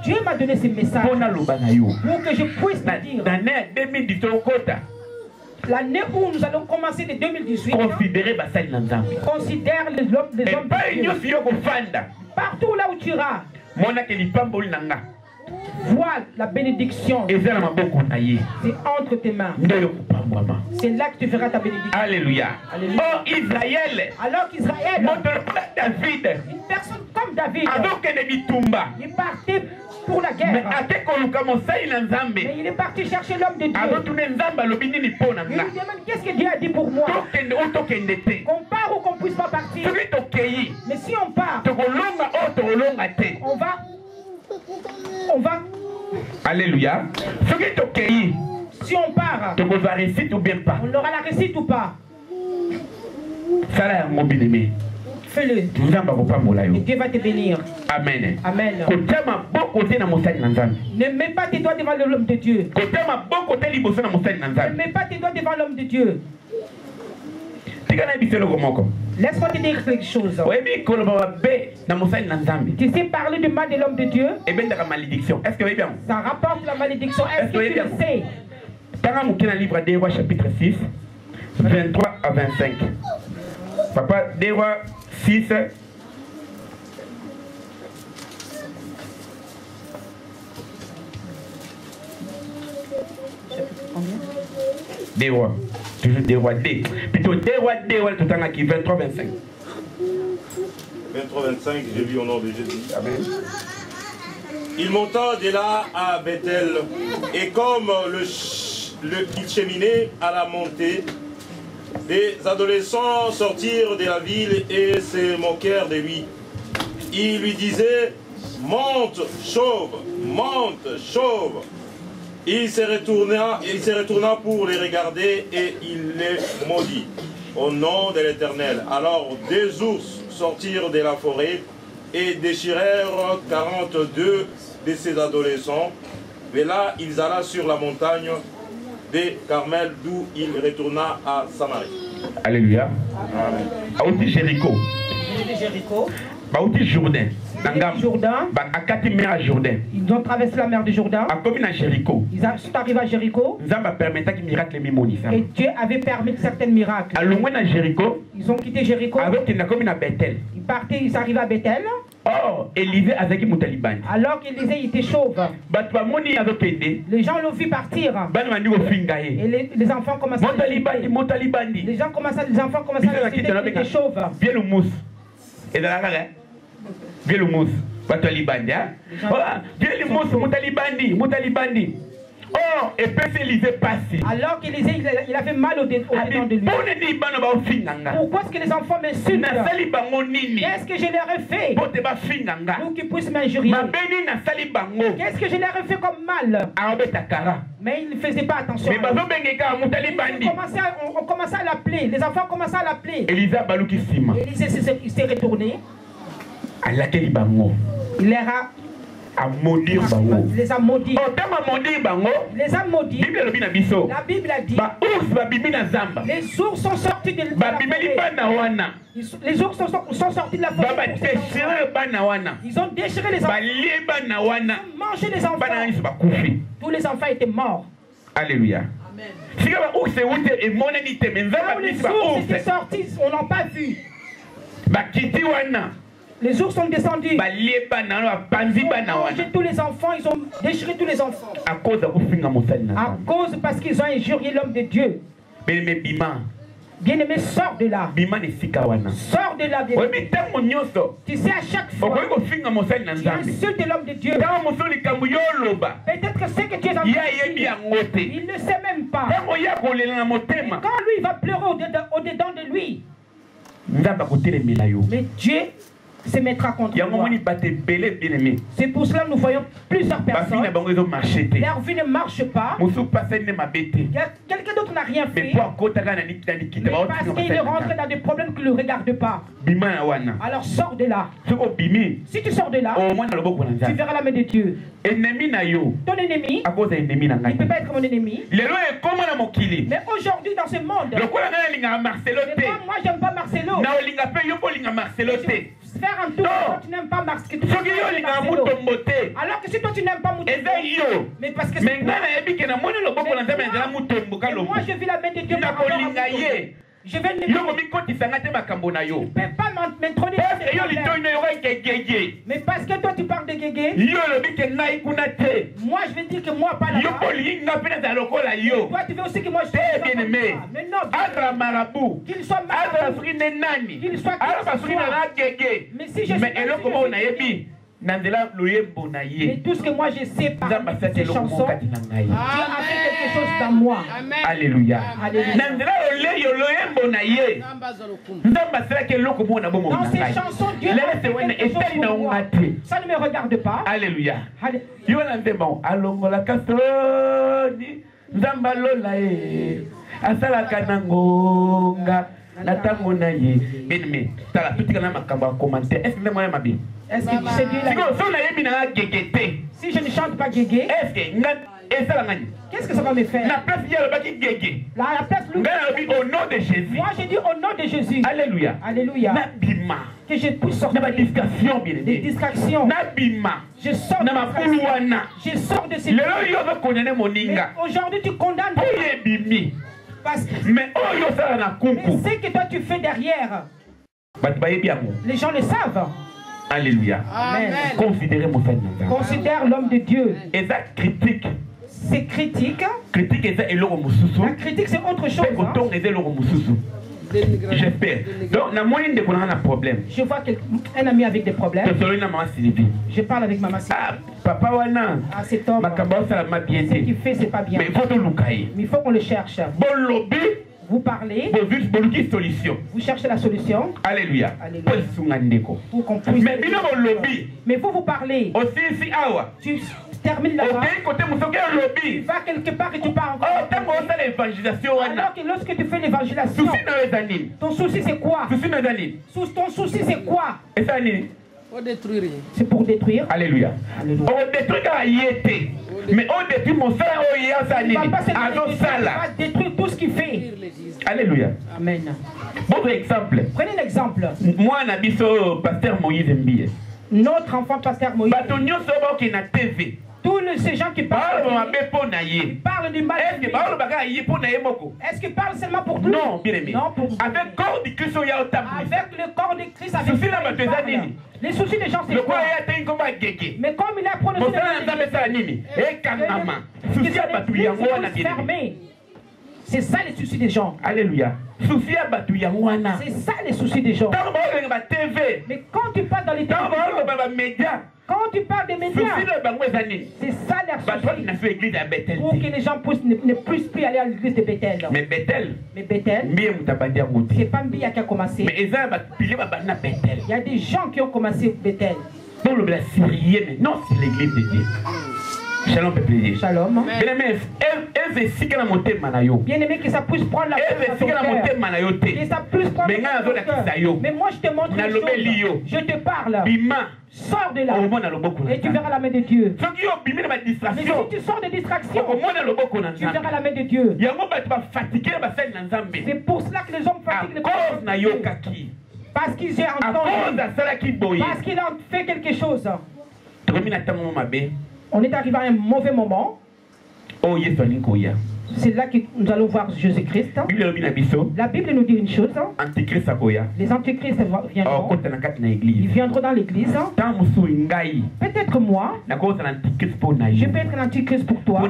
Dieu m'a donné ce message pour que je puisse te dire. L'année où nous allons commencer de 2018, considère les hommes de Dieu. Partout là où tu iras, vois la bénédiction. C'est entre tes mains. C'est là que tu feras ta bénédiction. Alléluia. Alléluia. Oh Israël. Alors qu'Israël, David, une personne comme David, il est parti pour la guerre. Mais il est parti chercher l'homme de Dieu. Il lui demande qu'est-ce que Dieu a dit pour moi. Qu'on part ou qu'on puisse pas partir. Mais si on part, on va. Alléluia. Si on part, on aura la réussite ou la réussite ou pas. Fais-le. Et Dieu va te bénir. Amen. Amen. Ne mets pas tes doigts devant l'homme de Dieu. Ne mets pas tes doigts devant l'homme de Dieu. Laisse-moi te dire quelque chose. Tu sais parler du mal de l'homme de Dieu. Est-ce que bien? Ça rapporte la malédiction. Est-ce que tu le sais? Dans le livre des Rois chapitre 6, 23 à 25. Papa, des Rois 6. Des Rois. Toujours des Rois D. Plutôt des Rois tout en qui 23 25. 23 25, j'ai vu au nom de Jésus. Amen. Il monta de là à Bethel, et comme il cheminait à la montée, des adolescents sortirent de la ville et se moquèrent de lui. Ils lui disaient: monte, chauve, monte, chauve. Il se retourna pour les regarder et il les maudit au nom de l'Éternel. Alors des ours sortirent de la forêt et déchirèrent 42 de ses adolescents. Mais là, ils alla sur la montagne de Carmel, d'où il retourna à Samarie. Alléluia. Aussi Jéricho. Jourdain. Jourdain. Ils ont traversé la mer du Jourdain. Ils sont arrivés à Jéricho. Et Dieu avait permis certains miracles. Ils ont quitté Jéricho. Ils partaient, ils arrivaient à Bethel. Oh, Élisée avec Moutalibani. Alors qu'Élisée était chauve. Les gens l'ont vu partir. Et les enfants commençaient à le les enfants commençaient à le citer qu'il était chauve. Viens le mousse. Et dans la gare, viens le mousse. Moutalibani. Viens le mousse, Moutalibani. Oh, et puis Élisée passé. Alors qu'Élisée, il avait mal au dedans de lui. Pourquoi est-ce que les enfants m'insultent? Qu'est-ce que je leur ai fait pour qu'ils puissent m'injurier? Qu'est-ce que je leur ai fait comme mal? Mais ils ne faisaient pas attention. On commençait à l'appeler. Les enfants commençaient à l'appeler. Élisée s'est retourné. Il leur a il les a maudits. Les a maudits. La Bible a dit les ours sont sortis de la forêt. Les ours sont sortis de la forêt. Ils ont déchiré les enfants. Ils ont mangé les enfants. Tous les enfants étaient morts. Alléluia. Là où les ours étaient sortis, on n'a pas vu. Les ours sont descendus. Ils ont mangé tous les enfants, ils ont déchiré tous les enfants. À cause parce qu'ils ont injurié l'homme de Dieu. Bien-aimé, sors de là. Sors de là, bien-aimé. Tu sais, à chaque fois, tu insultes l'homme de Dieu. Peut-être que c'est que tu es en train de dire. Il ne sait même pas. Et quand lui, il va pleurer au-dedans de lui. Mais Dieu se mettra contre moi. C'est pour cela que nous voyons plusieurs personnes. Leur vie ne marche pas. Quelqu'un d'autre n'a rien fait. Mais parce qu'il rentre dans des problèmes qui ne le regardent pas. Alors sors de là. Si tu sors de là, tu verras la main de Dieu. Ton ennemi, il ne peut pas être mon ennemi. Mais aujourd'hui dans ce monde, moi j'aime pas Marcelo. Faire un tour, toi tu n'aimes pas Marcelo. Alors que si toi tu n'aimes pas Mutombo, mais parce que c'est moi je vis la main de Dieu par rapport à Mutombo. Je vais ne peux pas m'introduire. Mais parce que toi tu parles de Guégué, moi je vais dire que moi pas là-bas. Toi tu veux aussi que moi je sois bien-aimé. Mais non, qu'il soit marabout, qu'il soit mais si je suis mais tout ce que moi je sais par ces chansons, Dieu a fait quelque chose dans moi. Alléluia. Dans ces chansons, Dieu a fait quelque chose pour moi. Ça ne me regarde pas. Alléluia. Est-ce que c'est Dieu là? Si je ne chante pas Guégué, qu'est-ce que ça va me faire? La place au nom de Jésus. Moi j'ai dit au nom de Jésus. Alléluia. Alléluia. Que je puisse sortir des distractions. Je sors de ces mais aujourd'hui tu condamnes. Parce que mais c'est que toi tu fais derrière. Les gens le savent. Alléluia. Amen. Considère l'homme de Dieu. Et ça critique. C'est critique. La critique c'est autre chose. J'espère. Donc, on a un problème. Je vois un ami avec des problèmes. Je parle avec maman Sylvie. Papa Wana. Cet homme. Ce qu'il fait, c'est pas bien. Mais il faut qu'on le cherche. Vous parlez. Vous cherchez la solution. Alléluia. Pour qu'on puisse. Mais vous parlez. Tu termines là-bas. Tu vas quelque part et tu pars encore. Alors que lorsque tu fais l'évangélisation, ton souci c'est quoi? Ton souci c'est quoi? C'est pour détruire. Alléluia. On détruit quand il était. Mais on détruit mon frère, il va détruire tout ce qu'il fait. Alléluia. Amen. Bon exemple. Prenez l'exemple. Moi, je suis pasteur Moïse Mbie. Notre enfant pasteur Moïse. Tous ces gens qui parlent du mal. Est-ce qu'ils parlent seulement pour nous? Non, bien aimé. Non, avec le corps de Christ, avec le corps de Christ, avec les soucis des gens, c'est quoi? Mais comme il a prononcé c'est ça les soucis des gens. Alléluia. C'est ça les soucis des gens. Mais quand tu parles dans les médias, quand tu parles des médias, c'est ça leur souci. Pour que les gens ne puissent plus aller à l'église de Bethel. Mais Bethel, c'est pas Mbia qui a commencé. Il y a des gens qui ont commencé Bethel. Non, c'est l'église de Dieu. Shalom, peuple. Shalom. Bien aimé, que ça puisse prendre la place dans ton cœur. Que ça puisse prendre la place dans ton cœur. Mais moi, je te montre une chose. Je te parle. Sors de là. Et tu verras la main de Dieu. Mais si tu sors de distraction, tu verras la main de Dieu. C'est pour cela que les hommes fatiguent le parce qu'ils ont entendu. Parce qu'il a fait quelque chose. On est arrivé à un mauvais moment. C'est là que nous allons voir Jésus-Christ. La Bible nous dit une chose. Les antichrists viendront. Ils viendront dans l'église. Peut-être moi, je peux être l'antichrist pour toi.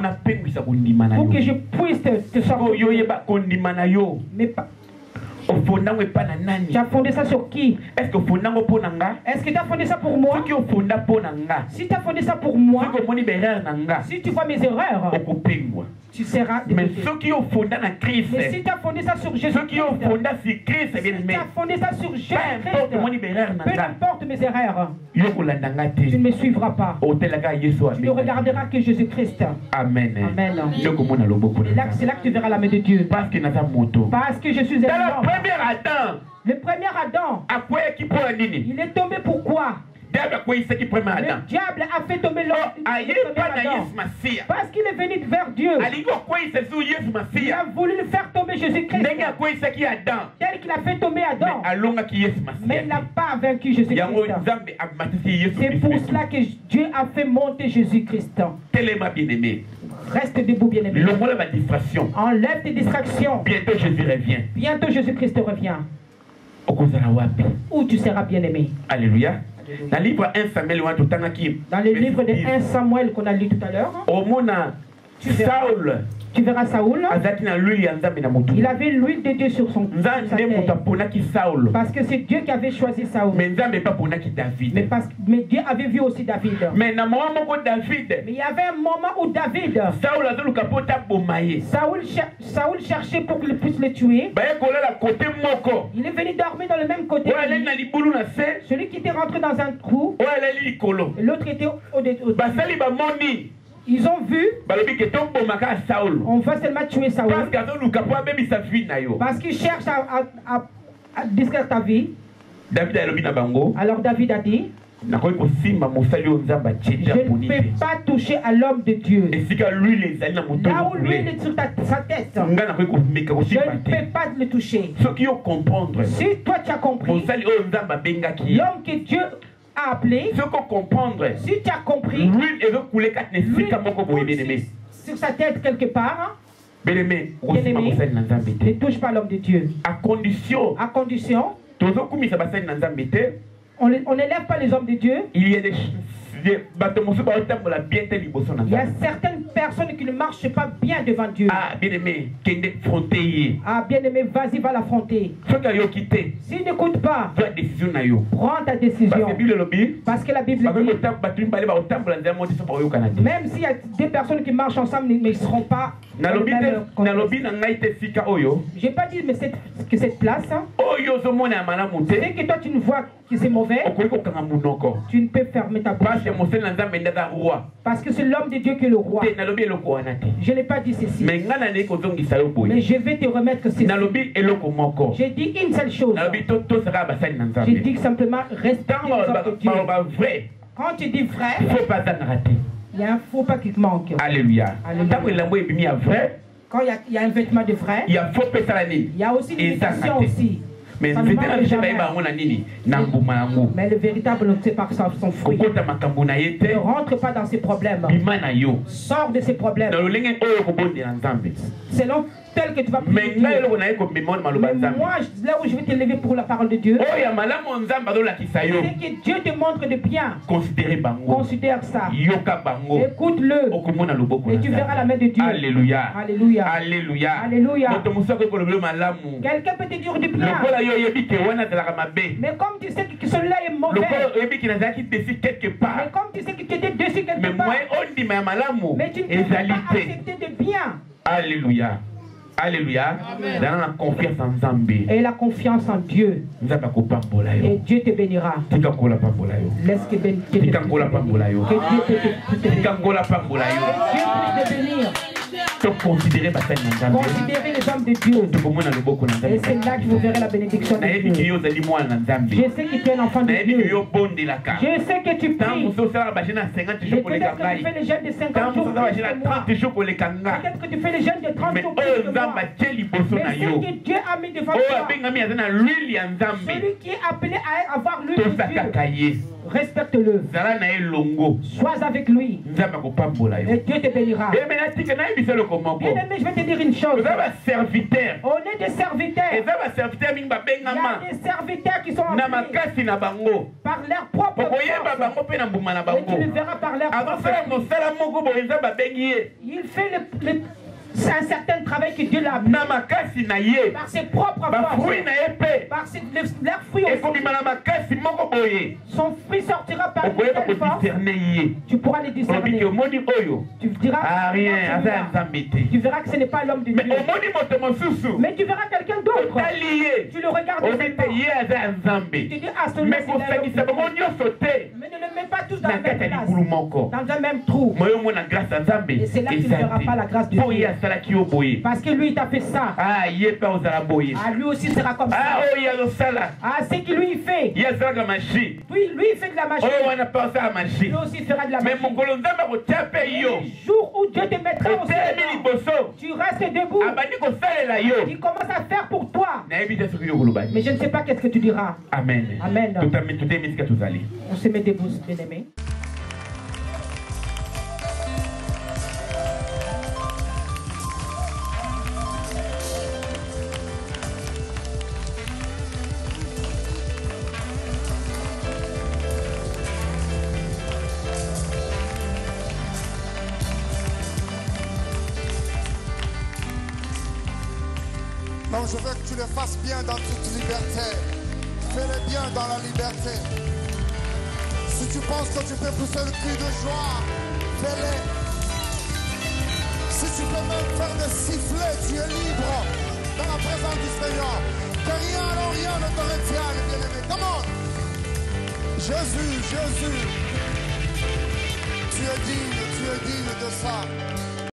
Pour que je puisse te sortir. Mais pas. Tu as fondé ça sur qui? Est-ce que tu as fondé ça pour moi? Si tu as fondé ça pour moi, si tu vois mes erreurs, tu seras dégoûté. Mais si tu as fondé ça sur Jésus, si tu as fondé ça sur Jésus, peu importe mes erreurs, tu ne me suivras pas. Tu ne regarderas que Jésus-Christ. Amen. Amen. C'est là que tu verras la main de Dieu. Parce que je suis un homme. Le premier Adam, il est tombé pourquoi? Le diable a fait tomber l'homme parce qu'il est venu vers Dieu. Il a voulu le faire tomber Jésus-Christ tel qu'il a fait tomber Adam, mais il n'a pas vaincu Jésus-Christ. C'est pour cela que Dieu a fait monter Jésus-Christ. Reste debout, bien-aimé. Enlève tes distractions. Bientôt Jésus revient. Bientôt Jésus-Christ revient. Où tu seras, bien-aimé. Alléluia. Dans le livre 1 Samuel qu'on a lu tout à l'heure, tu verras Saoul. Il avait l'huile de Dieu sur sa tête. Parce que c'est Dieu qui avait choisi Saoul. Mais Dieu avait vu aussi David. Mais il y avait un moment où David, Saoul cherchait pour qu'il puisse le tuer. Il est venu dormir dans le même côté. Celui qui était rentré dans un trou, et l'autre était au-dessus. Ils ont vu, on va seulement tuer Saoul parce qu'il cherche à distraire ta vie. Alors David a dit, je ne peux pas toucher à l'homme de Dieu. Là où l'huile est sur sa tête, je ne peux pas le toucher. Si toi tu as compris, l'homme que Dieu a appelé, si tu as compris, l'huile sur sa tête quelque part, ne touche pas l'homme de Dieu. À condition, on n'élève pas les hommes de Dieu. Il y a certaines personnes qui ne marchent pas bien devant Dieu. Ah, bien-aimé, vas-y, va l'affronter. S'il n'écoute pas, prends ta décision. Parce que la Bible dit, même s'il y a des personnes qui marchent ensemble, mais ils ne seront pas. Je n'ai pas dit mais que cette place, Dès que toi tu ne vois que c'est mauvais, tu ne peux fermer ta bouche. Parce que c'est l'homme de Dieu qui est le roi. Je n'ai pas dit ceci. Mais je vais te remettre ceci. J'ai dit une seule chose. J'ai dit simplement respecter les hommes de Dieu. Quand tu dis vrai, il y a un faux pas qui te manque. Alléluia. Quand il y a un vêtement de vrai, il y a aussi une imitation aussi. Mais le véritable ne sait pas son fruit. Ne rentre pas dans ses problèmes. Sors de ses problèmes. Selon tel que tu vas prier. Mais moi, là où je vais te lever pour la parole de Dieu, c'est que Dieu te montre de bien. Considère ça. Écoute-le. Et tu verras la main de Dieu. Alléluia. Alléluia. Alléluia. Alléluia. Quelqu'un peut te dire du bien. Mais comme tu sais que celui-là est mauvais. Mais comme tu sais que tu étais dessus quelque part. Mais tu ne peux pas accepter de bien. Alléluia. Alléluia. Dans la confiance en Zambé. Et la confiance en Dieu. Et Dieu te bénira. Laisse que Dieu te bénisse. Considérez les hommes de Dieu. Et c'est là que vous verrez la bénédiction de Dieu. Je sais que tu es un enfant de Dieu. Je sais que tu pries. Peut-être que tu fais les jeûnes de 50 jours. Peut-être que tu fais les jeûnes de 30 jours. Mais ce que Dieu a mis devant toi, celui qui est appelé à avoir l'huile de Dieu, respecte-le. Sois avec lui. Et Dieu te bénira. Bien-aimé, je vais te dire une chose. On est des serviteurs. Il y a des serviteurs qui sont appelés par leur propre force. Et tu le verras par leur propre force. Il fait c'est un certain travail que Dieu l'a amené par ses propres forces, par leurs fruits aussi. Son fruit sortira par une telle force. Tu pourras les discerner. Tu diras, tu verras que ce n'est pas l'homme de Dieu. Mais tu verras quelqu'un d'autre. Tu le regardes de cette part. Tu te dis, ah, celui-là, c'est l'homme de Dieu. Mais ne le mets pas tous dans la même place, dans un même trou. Et c'est là que tu ne verras pas la grâce de Dieu. Parce que lui il t'a fait ça. Ah, lui aussi sera comme ça. Ah, c'est que lui il fait. Lui il fait de la magie. Lui aussi fera de la magie. Le jour où Dieu te mettra au ciel, tu restes debout. Il commence à faire pour toi. Mais je ne sais pas qu'est-ce que tu diras. Amen. Amen. On se met debout, bien-aimés. Donc je veux que tu le fasses bien dans toute liberté. Fais-le bien dans la liberté. Si tu penses que tu peux pousser le cri de joie, fais-le. Si tu peux même faire des sifflets, tu es libre dans la présence du Seigneur. Que rien, alors rien ne te retienne, bien-aimé. Come on. Jésus, Jésus. Tu es digne de ça.